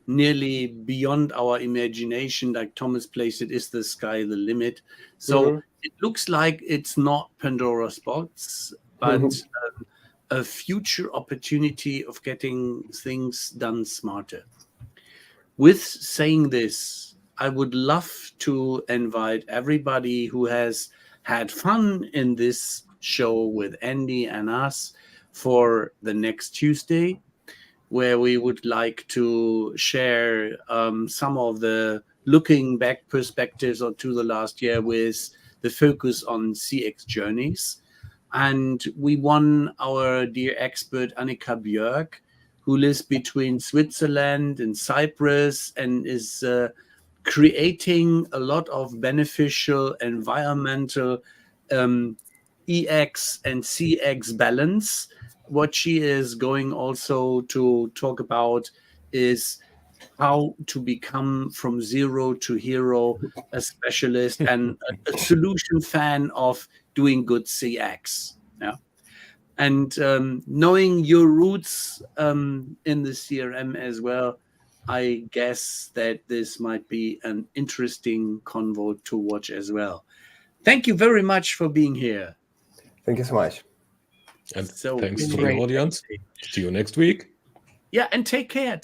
nearly beyond our imagination, like Thomas placed it, is the sky the limit? So it looks like it's not Pandora's box, but a future opportunity of getting things done smarter. With saying this, I would love to invite everybody who has had fun in this show with Andie and us for the next Tuesday, where we would like to share some of the looking back perspectives to the last year with the focus on CX journeys. And we won our dear expert Annika Björk, who lives between Switzerland and Cyprus and is creating a lot of beneficial environmental EX and CX balance. What she is going also to talk about is how to become from zero to hero, a specialist and a solution fan of doing good CX. Yeah. And knowing your roots in the CRM as well, I guess that this might be an interesting convo to watch as well. Thank you very much for being here. Thank you so much. And So thanks to the audience. See you next week. Yeah, and take care.